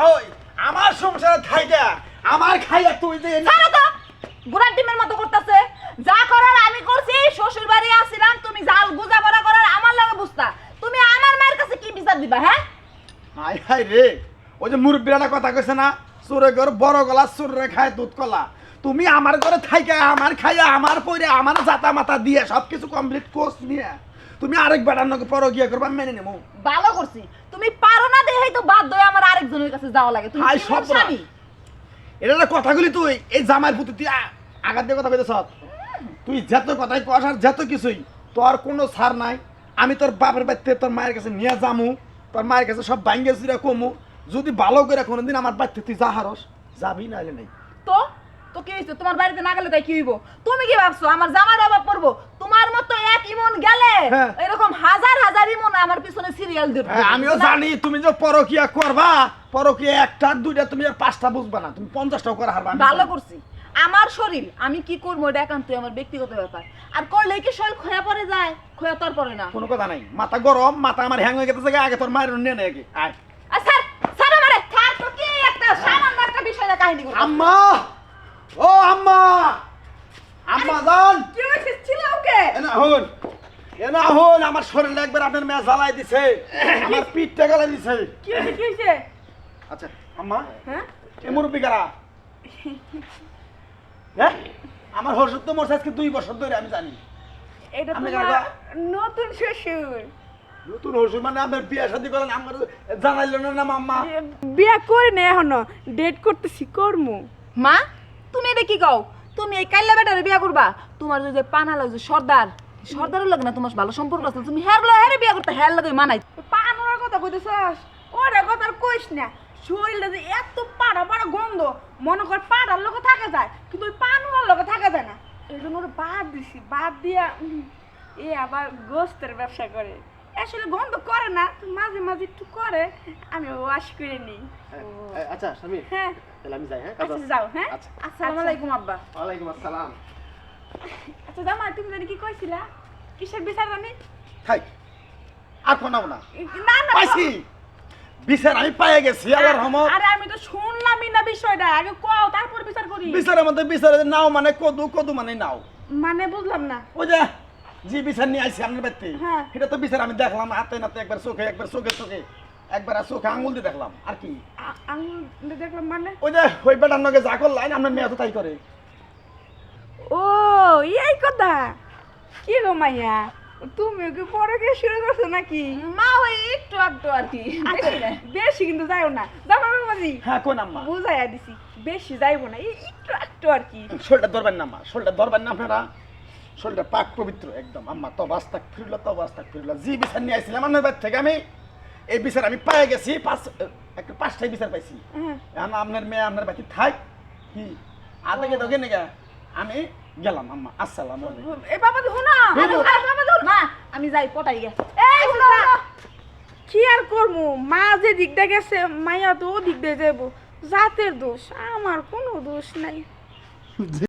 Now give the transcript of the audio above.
হই আমার সংসারে থাইকা আমার খাইয়া তুই দে না ছাড়ো তো বুড়ার ডিমের মতো করতেছে যা করার আমি করছি শ্বশুর বাড়ি আসিলাম তুমি জাল গুজা বড়া করার আমার লাগে বুঝতা তুমি আমার মায়ের কাছে কি বিচার দিবা হ্যাঁ হাই হাই রে ওই যে মুরব্বিরা কথা কইছে না চোরে ঘর বড় গলা চোরে খায় দুধ কলা তুমি আমার ঘরে থাইকা আমার খাইয়া আমার পরে আমার জাতা মাথা দিয়ে সবকিছু কমপ্লিট কোর্স নিয়ে তুমি আরেক বেটার নাকি পর গিয়া করবা মেনে নেবো ভালো করছি তুমি পারো না দেখাই তো বাধ্য হয়ে আমার আরেকজনের কাছে যাওয়া লাগে তুমি হাই কি সব স্বামী এটা না কথাগুলি তুই এই জামাইয়ের প্রতি তুই আঘাত দিয়ে কথা কইতেছ তুই যত কথাই কস আর যত কিছুই তোর কোনো ছাড় নাই আমি তোর বাপের বাড়িতে তোর মায়ের কাছে নিয়ে যামু তোর মায়ের কাছে সব ভাঙ্গে চুরা কমু যদি ভালো করে কোনোদিন আমার বাড়িতে তুই যা হারস যাবি নাইলে নাই তো তো কি হইছে তোমার বাড়িতে না গেলে তাই কি হইব তুমি কি ভাবছো আমার জামার অভাব পড়বো তোমার মতো এক ইমন গেলে হ্যাঁ। এরকম হাজার হাজার ইমন আমার পিছনে সিরিয়াল দিবে হ্যাঁ, আমিও জানি তুমি যে পরকিয়া করবা পরকিয়া একটা দুইটা তুমি আর পাঁচটা বুঝবা না তুমি 50টাও করে হারবা আমি ভালো জানি। করছি আমার শরীর আমি কি করবো এটা একান্তই আমার ব্যক্তিগত ব্যাপার আর করলে কি শরীর খোয়া পড়ে যায় খোয়া তো আর পড়ে না কোনো কথা নাই মাথা গরম মাথা আমার হ্যাং হয়ে গেছে আগে তোর মায়ের নিয়ে নেই আগে আয় আর স্যার স্যার আমারে স্যার তো কি একটা সামান্য একটা বিষয় না কাহিনী করতে আম্মা ও আম্মা আম্মা জান কি হইছে ছিল ওকে এনা হন আমার শরীরে একবার আপনার মেয়ে জ্বালাই দিছে আমার পিঠটা গেলাই দিছে কি হইছে আচ্ছা আম্মা হ্যাঁ এ মুরব্বি কারা হ্যাঁ আমার হরসুদ তো মোর আজকে 2 বছর ধরে আমি জানি এটা আপনি তোমার কারা? নতুন শ্বশুর নতুন হরসুদ মানে আপনার বিয়ে শাদী করেন আমার জানাইল না মাম্মা বিয়া করি না এখনো ডেট করতেছি কর্মু মা তুমি এটা কি কও তুমি এই কাইল্লা বেটারে বিয়া করবা তোমার যে পানা লাগে সর্দার সর্দারের লাগে না তোমার ভালো সম্পর্ক আছে তুমি হেরে বিয়া করতে হের লাগে মানাই পানোর কথা কইতেছস ওরে কথা আর কইস না শরীরটা যে এত পাড়া পাড়া গন্ধ মনে কর পাড়ার লোকে থাকা যায় কিন্তু ওই পানোর লোকে থাকা যায় না এই জন্য ওরা বাদ দিছি বাদ দিয়া এ আবার গোস্তের ব্যবসা করে আসলে গন্ধ করে না তো মাঝে মাঝে একটু করে আমি ওয়াশ করে নিই আচ্ছা স্বামী হ্যাঁ তাহলে আমি যাই হ্যাঁ আচ্ছা যাও হ্যাঁ আচ্ছা। আসসালামু আলাইকুম আব্বা ওয়ালাইকুম আসসালাম আচ্ছা জামা তুমি জানি কি কইছিলা কিসের বিচার জানি থাই আর কোন না না না পাইছি বিচার আমি পাইয়ে গেছি আল্লাহর রহমত আরে আমি তো শুনলামই না বিষয়টা আগে কও তারপর বিচার করি বিচারের মধ্যে বিচারে নাও মানে কদু কদু মানে নাও মানে বুঝলাম না ওই যে বিচার নিয়ে আইছি আপনার বাড়িতে হ্যাঁ। এটা তো বিচার আমি দেখলাম হাতে নাতে একবার চোখে একবার আর চোখে আঙুল দিয়ে দেখলাম আর কি আঙুল দেখলাম মানে ওই বেটার নগে যা করলেন আপনার মেয়ে তো তাই করে ও এই কথা কি গো মাইয়া তুমি কি পরে কি শুরু করছো নাকি মা ওই একটু একটু আর কি বেশি কিন্তু যাইও না জামা বাবাজি হ্যাঁ কোন আম্মা বুঝাইয়া দিছি বেশি যাইবো না এই একটু একটু আর কি শরীরটা ধরবেন না আম্মা শরীরটা ধরবেন না আপনারা শরীরটা পাক পবিত্র একদম আম্মা তবাস্তাক ফিরল জি বিচার নিয়ে আইছিলাম আপনার বাড়ি থেকে আমি এই বিচার আমি পেয়ে গেছি একটা 5টাই বিচার পাইছি হ্যাঁ। এখন আপনার মেয়ে আপনার বাড়ি থাক কি আগে দোকে নেগা আমি গেলাম আম্মা আসসালামু আলাইকুম এ বাবাজি হো না হইবো। মা আমি যাই পটাই গে এই হলো কি আর করবো মা যে দিক দিয়ে গেছে মাইয়া তো ও দিক দিয়ে যাবো জাতের দোষ আমার কোনো দোষ নাই